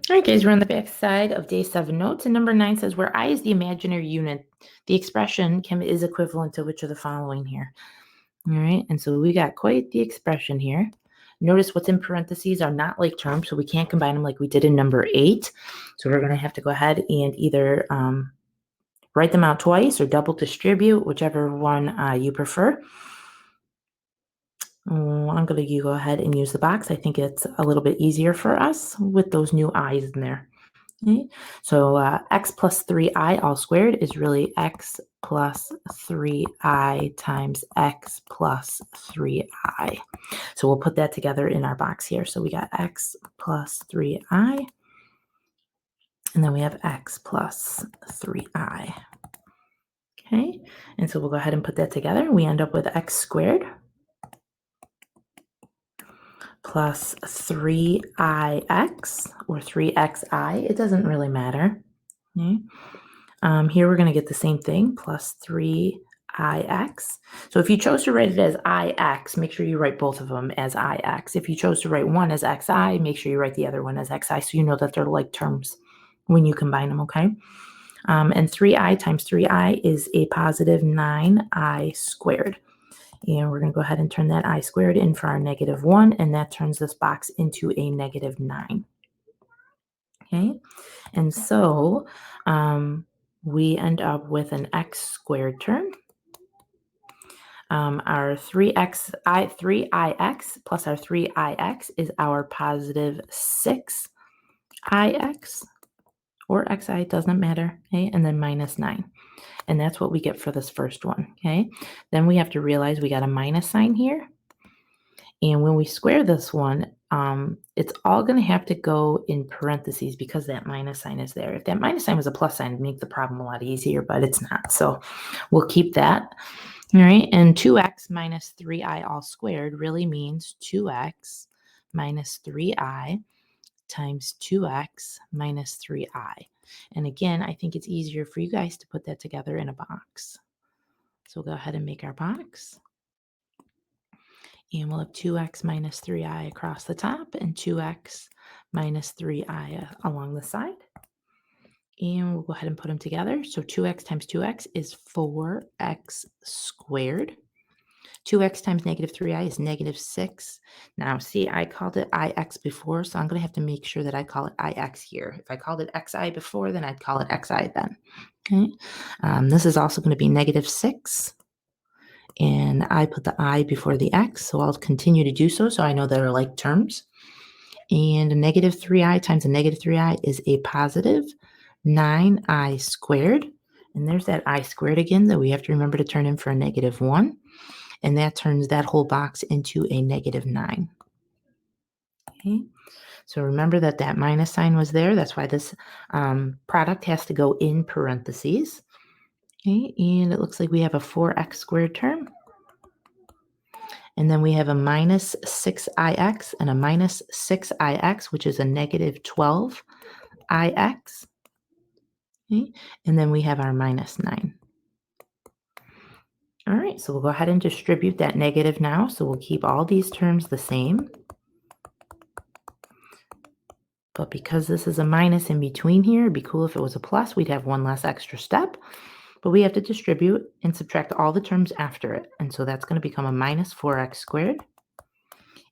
All right, guys, we're on the back side of day 7 notes, and number 9 says where I is the imaginary unit, the expression is equivalent to which of the following here. All right, and so we got quite the expression here. Notice what's in parentheses are not like terms, so we can't combine them like we did in number 8. So we're going to have to go ahead and either write them out twice or double distribute, whichever one you prefer. I'm going to go ahead and use the box. I think it's a little bit easier for us with those new i's in there. Okay. So x plus 3i all squared is really x plus 3i times x plus 3i. So we'll put that together in our box here. So we got x plus 3i, and then we have x plus 3i. Okay, and so we'll go ahead and put that together. We end up with x squared plus 3ix or 3xi. It doesn't really matter. Okay. Here we're going to get the same thing, plus 3ix. So if you chose to write it as ix, make sure you write both of them as ix. If you chose to write one as xi, make sure you write the other one as xi so you know that they're like terms when you combine them, okay? And 3i times 3i is a positive 9i squared. And we're going to go ahead and turn that I squared in for our -1, and that turns this box into a -9. Okay, and so we end up with an x squared term. Our 3ix plus our 3ix is our positive 6ix, or xi, doesn't matter, okay, and then minus 9. And that's what we get for this first one, okay? Then we have to realize we got a minus sign here. And when we square this one, it's all going to have to go in parentheses because that minus sign is there. If that minus sign was a plus sign, it'd make the problem a lot easier, but it's not. So we'll keep that. All right, and 2x minus 3i all squared really means 2x minus 3i times 2x minus 3i. And again, I think it's easier for you guys to put that together in a box. So we'll go ahead and make our box. And we'll have 2x minus 3i across the top and 2x minus 3i along the side. And we'll go ahead and put them together. So 2x times 2x is 4x squared. 2x times -3i is -6. Now, see, I called it ix before, so I'm going to have to make sure that I call it ix here. If I called it xi before, then I'd call it xi then. Okay. This is also going to be -6. And I put the I before the X, so I'll continue to do so I know they're like terms. And a -3i times a -3i is a positive 9i squared. And there's that I squared again that we have to remember to turn in for a -1. And that turns that whole box into a -9. Okay, so remember that minus sign was there. That's why this product has to go in parentheses. Okay, and it looks like we have a 4x squared term. And then we have a minus 6ix and a minus 6ix, which is a -12ix. Okay, and then we have our minus 9. All right, so we'll go ahead and distribute that negative now. So we'll keep all these terms the same. But because this is a minus in between here, it'd be cool if it was a plus. We'd have one less extra step. But we have to distribute and subtract all the terms after it. And so that's going to become a minus 4x squared,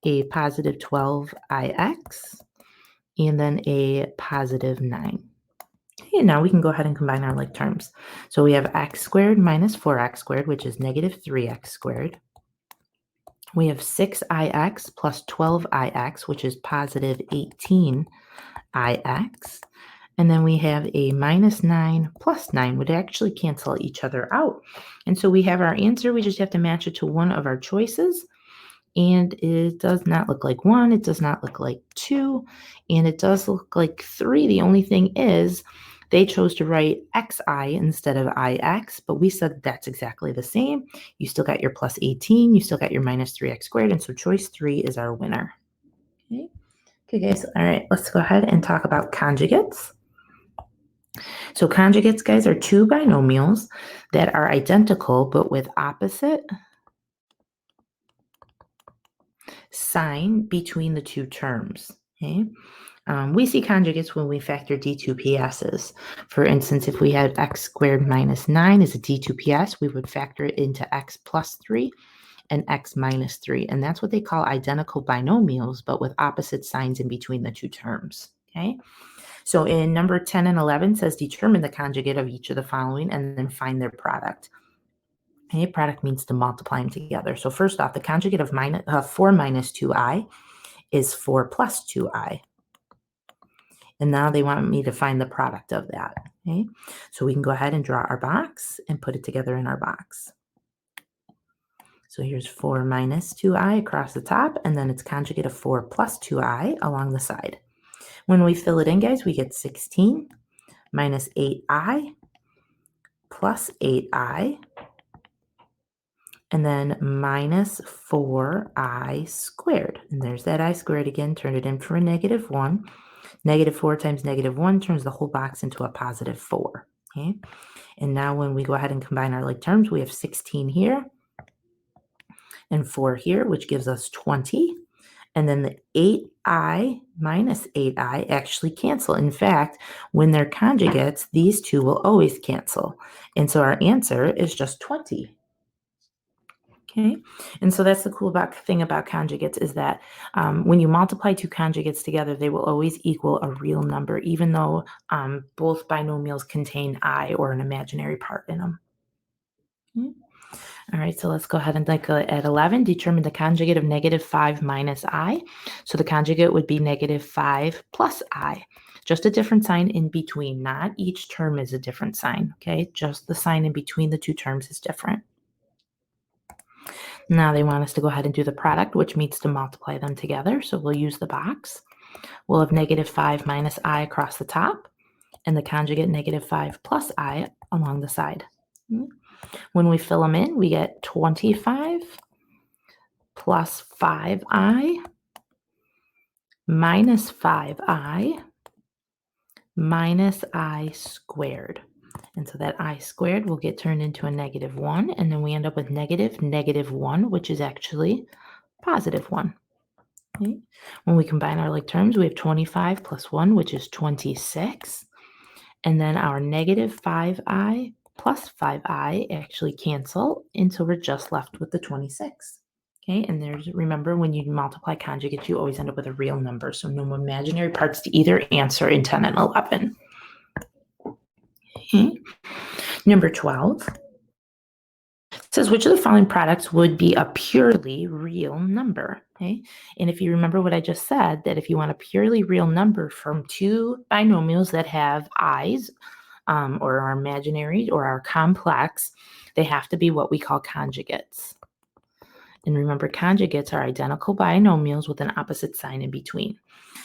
a positive 12ix, and then a positive 9. And now we can go ahead and combine our like terms. So we have x squared minus 4x squared, which is -3x squared. We have 6ix plus 12ix, which is positive 18ix. And then we have a minus 9 plus 9 would actually cancel each other out. And so we have our answer. We just have to match it to one of our choices. And it does not look like 1. It does not look like 2. And it does look like 3. The only thing is they chose to write xi instead of ix, but we said that's exactly the same. You still got your plus 18. You still got your minus 3x squared. And so choice 3 is our winner. Okay, guys. All right, let's go ahead and talk about conjugates. So conjugates, guys, are two binomials that are identical but with opposite sign between the two terms. Okay. We see conjugates when we factor D2PSs. For instance, if we had x squared minus 9 as a D2PS, we would factor it into x plus 3 and x minus 3. And that's what they call identical binomials, but with opposite signs in between the two terms. Okay. So in number 10 and 11 says determine the conjugate of each of the following and then find their product. Okay, product means to multiply them together. So first off, the conjugate of 4 minus 2i is 4 plus 2i. And now they want me to find the product of that. Okay, so we can go ahead and draw our box and put it together in our box. So here's 4 minus 2i across the top, and then it's conjugate of 4 plus 2i along the side. When we fill it in, guys, we get 16 minus 8i plus 8i, and then minus 4i squared. And there's that I squared again, turn it in for a negative 1. Negative 4 times negative 1 turns the whole box into a positive 4. Okay, and now when we go ahead and combine our like terms, we have 16 here and 4 here, which gives us 20. And then the 8i minus 8i actually cancel. In fact, when they're conjugates, these two will always cancel. And so our answer is just 20. Okay, and so that's the cool thing about conjugates is that when you multiply two conjugates together, they will always equal a real number, even though both binomials contain I or an imaginary part in them. Okay. All right, so let's go ahead and look at 11. Determine the conjugate of negative 5 minus I. So the conjugate would be negative 5 plus I. Just a different sign in between. Not each term is a different sign, okay? Just the sign in between the two terms is different. Now they want us to go ahead and do the product, which means to multiply them together. So we'll use the box. We'll have negative 5 minus I across the top, and the conjugate negative 5 plus I along the side. When we fill them in, we get 25 plus 5i minus 5i minus I squared. And so that I squared will get turned into a negative 1, and then we end up with negative 1, which is actually positive 1. Okay. When we combine our like terms, we have 25 plus 1, which is 26. And then our negative 5i plus 5i actually cancel, and so we're just left with the 26. Okay, and remember, when you multiply conjugates, you always end up with a real number, so no imaginary parts to either answer in 10 and 11. Okay. Number 12 says, which of the following products would be a purely real number? Okay, and if you remember what I just said, that if you want a purely real number from two binomials that have i's, or are imaginary or are complex, they have to be what we call conjugates. And remember, conjugates are identical binomials with an opposite sign in between.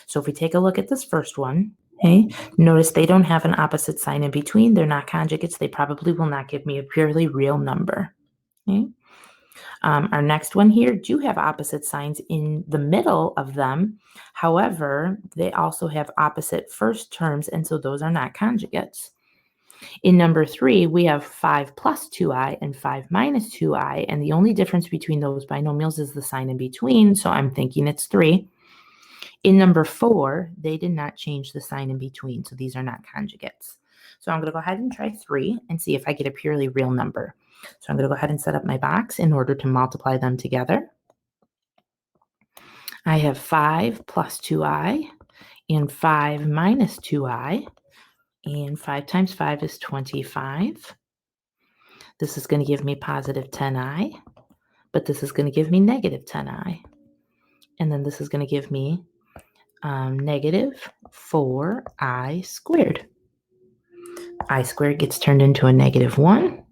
So if we take a look at this first one, okay, notice they don't have an opposite sign in between. They're not conjugates. They probably will not give me a purely real number. Okay. Our next one here do have opposite signs in the middle of them. However, they also have opposite first terms, and so those are not conjugates. In number 3, we have 5 plus 2i and 5 minus 2i, and the only difference between those binomials is the sign in between, so I'm thinking it's 3. In number 4, they did not change the sign in between, so these are not conjugates. So I'm going to go ahead and try 3 and see if I get a purely real number. So I'm going to go ahead and set up my box in order to multiply them together. I have 5 plus 2i and 5 minus 2i. And 5 times 5 is 25. This is going to give me positive 10i, but this is going to give me negative 10i. And then this is going to give me negative 4i squared. I squared gets turned into a negative 1.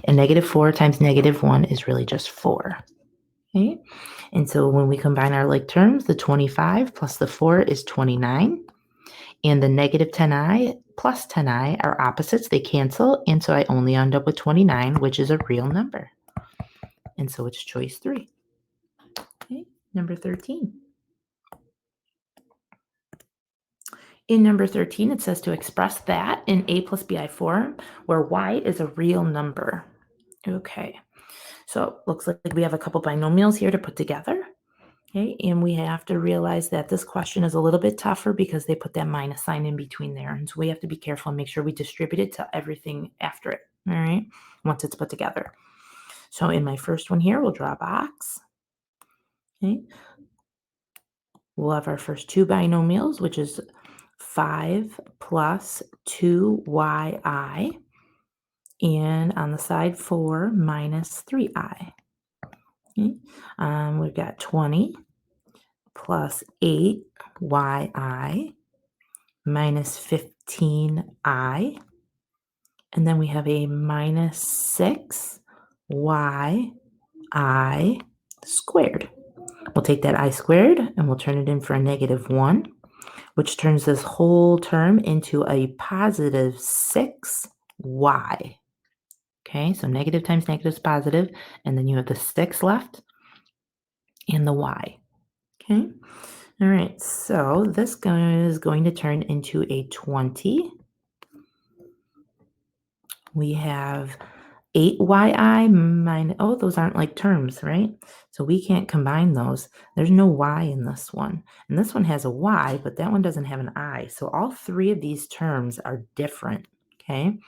And negative 4 times negative 1 is really just 4. Okay? And so when we combine our like terms, the 25 plus the 4 is 29. And the negative 10i plus 10i are opposites. They cancel. And so I only end up with 29, which is a real number. And so it's choice 3. Okay, number 13. In number 13, it says to express that in a plus bi form where y is a real number. Okay, so it looks like we have a couple binomials here to put together. Okay, and we have to realize that this question is a little bit tougher because they put that minus sign in between there. And so we have to be careful and make sure we distribute it to everything after it, all right, once it's put together. So in my first one here, we'll draw a box. Okay, we'll have our first two binomials, which is 5 plus 2yi, and on the side 4 minus 3i. Okay. We've got 20 plus 8yi minus 15i, and then we have a minus 6yi squared. We'll take that I squared and we'll turn it in for a -1, which turns this whole term into a positive 6y. Okay, so negative times negative is positive, and then you have the 6 left and the y. Okay, all right, so this is going to turn into a 20. We have 8yi minus, oh, those aren't like terms, right? So we can't combine those. There's no y in this one. And this one has a y, but that one doesn't have an I. So all three of these terms are different, okay?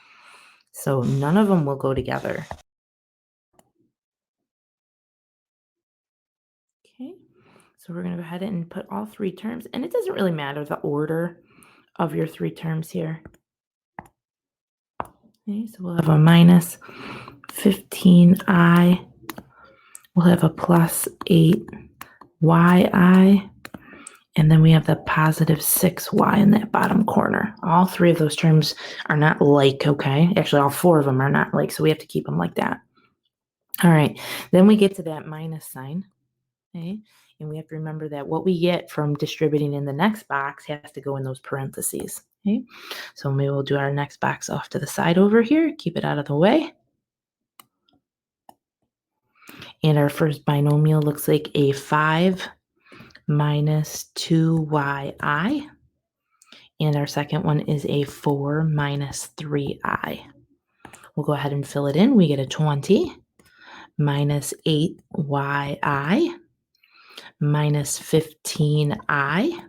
So none of them will go together. Okay, so we're going to go ahead and put all three terms, and it doesn't really matter the order of your three terms here. Okay, so we'll have a minus 15i. We'll have a plus 8yi, and then we have the positive 6y in that bottom corner. All three of those terms are not like, okay? Actually, all four of them are not like, so we have to keep them like that. All right, then we get to that minus sign, okay? And we have to remember that what we get from distributing in the next box has to go in those parentheses, okay? So maybe we'll do our next box off to the side over here, keep it out of the way. And our first binomial looks like a 5 minus 2yi. And our second one is a 4 minus 3i. We'll go ahead and fill it in. We get a 20 minus 8yi minus 15i.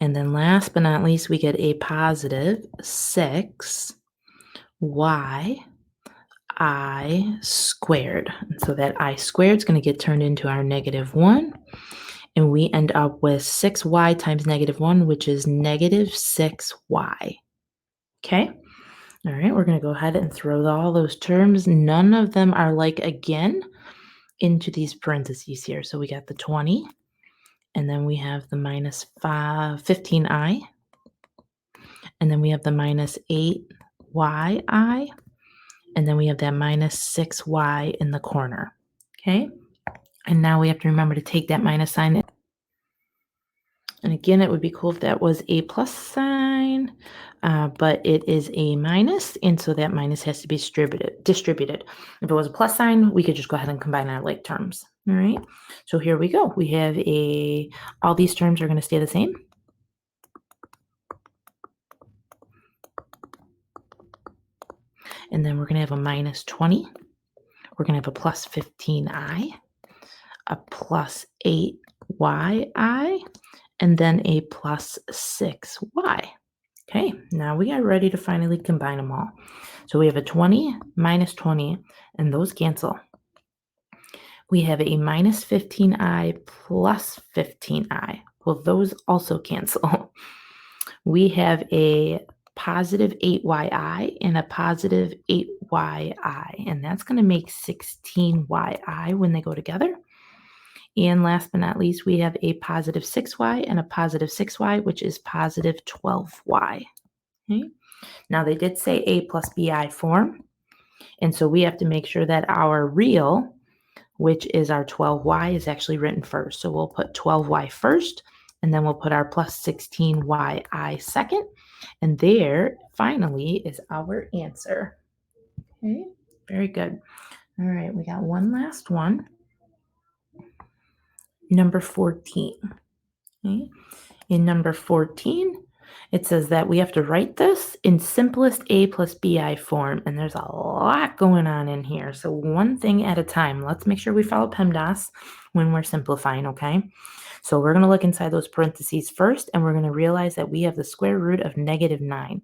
And then last but not least, we get a positive 6yi squared. And so that I squared is going to get turned into our -1. And we end up with 6y times -1, which is -6y. Okay? All right, we're going to go ahead and throw all those terms. None of them are like again into these parentheses here. So we got the 20, and then we have the minus 15i, and then we have the minus 8yi, and then we have that minus 6y in the corner. Okay? And now we have to remember to take that minus sign. And again, it would be cool if that was a plus sign, but it is a minus, and so that minus has to be distributed. If it was a plus sign, we could just go ahead and combine our like terms. All right, so here we go. We have all these terms are going to stay the same. And then we're going to have a minus 20. We're going to have a plus 15i, a plus 8yi, and then a plus 6y. Okay, now we are ready to finally combine them all. So we have a 20 minus 20, and those cancel. We have a minus 15i plus 15i. Well, those also cancel. We have a positive 8yi and a positive 8yi, and that's going to make 16yi when they go together. And last but not least, we have a positive 6y and a positive 6y, which is positive 12y. Okay. Now, they did say a plus bi form, and so we have to make sure that our real, which is our 12y, is actually written first. So we'll put 12y first, and then we'll put our plus 16yi second, and there finally is our answer. Okay, very good. All right, we got one last one. Number 14. Okay. In number 14, It says that we have to write this in simplest a plus bi form, and there's a lot going on in here. So one thing at a time. Let's make sure we follow PEMDAS when we're simplifying, okay? So we're going to look inside those parentheses first, and we're going to realize that we have the square root of -9.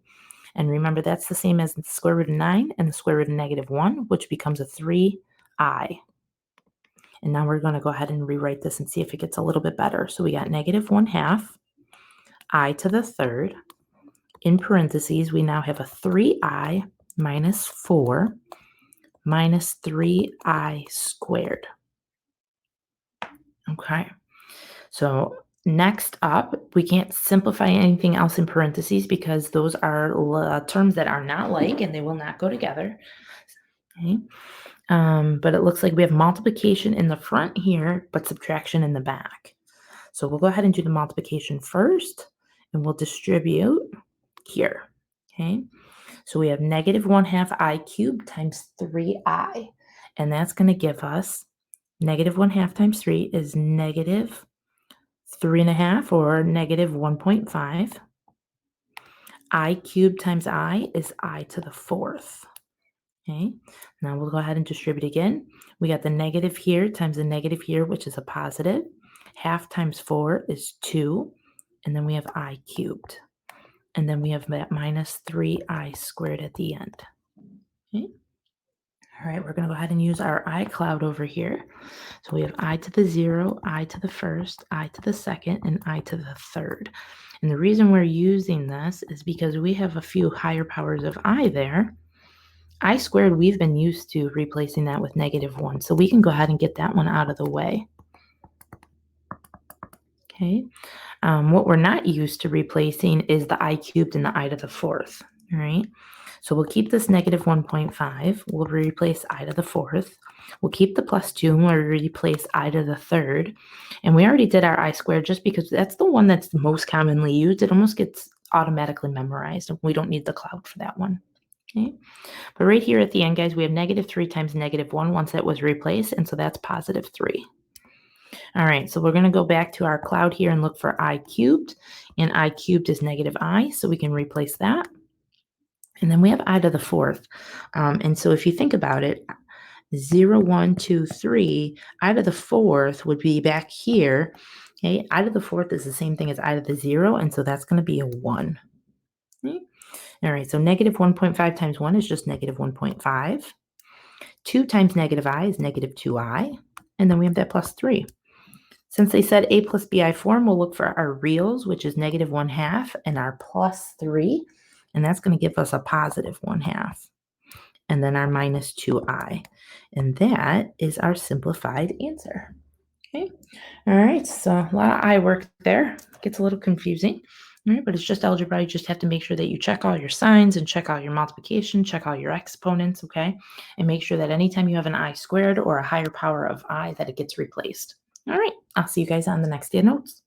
And remember, that's the same as the square root of 9 and the square root of -1, which becomes a 3i. And now we're going to go ahead and rewrite this and see if it gets a little bit better. So we got -1/2 I to the third. In parentheses, we now have a 3i minus 4 minus 3i squared. Okay. So next up, we can't simplify anything else in parentheses because those are terms that are not like and they will not go together. Okay. But it looks like we have multiplication in the front here, but subtraction in the back. So we'll go ahead and do the multiplication first, and we'll distribute here. Okay. So we have -1/2 I cubed times 3i, and that's going to give us -1/2 times 3 is -3.5 or -1.5. I cubed times I is I to the fourth. Okay, now we'll go ahead and distribute again. We got the negative here times the negative here, which is a positive. Half times 4 is 2, and then we have I cubed. And then we have that minus 3i squared at the end. Okay. All right, we're going to go ahead and use our iCloud over here. So we have I to the 0, I to the first, I to the second, and I to the third. And the reason we're using this is because we have a few higher powers of I there. I squared, we've been used to replacing that with -1. So we can go ahead and get that one out of the way. Okay. What we're not used to replacing is the I cubed and the I to the fourth. All right. So we'll keep this -1.5. We'll replace I to the fourth. We'll keep the +2 and we'll replace I to the third. And we already did our I squared just because that's the one that's most commonly used. It almost gets automatically memorized. We don't need the cloud for that one. Okay. But right here at the end, guys, we have -3 times -1 once that was replaced. And so that's +3. All right, so we're going to go back to our cloud here and look for I cubed. And I cubed is -I, so we can replace that. And then we have I to the fourth. And so if you think about it, 0, 1, 2, 3, I to the fourth would be back here. Okay, I to the fourth is the same thing as I to the 0, and so that's going to be a 1. Okay? All right, so -1.5 times 1 is just -1.5. 2 times -I is -2i. And then we have that +3. Since they said a plus bi form, we'll look for our reals, which is -1/2, and our +3, and that's going to give us a +1/2, and then our -2i, and that is our simplified answer. Okay, all right, so a lot of I work there. Gets a little confusing, all right, but it's just algebra. You just have to make sure that you check all your signs and check all your multiplication, check all your exponents, okay, and make sure that anytime you have an I squared or a higher power of I, that it gets replaced. All right, I'll see you guys on the next day of notes.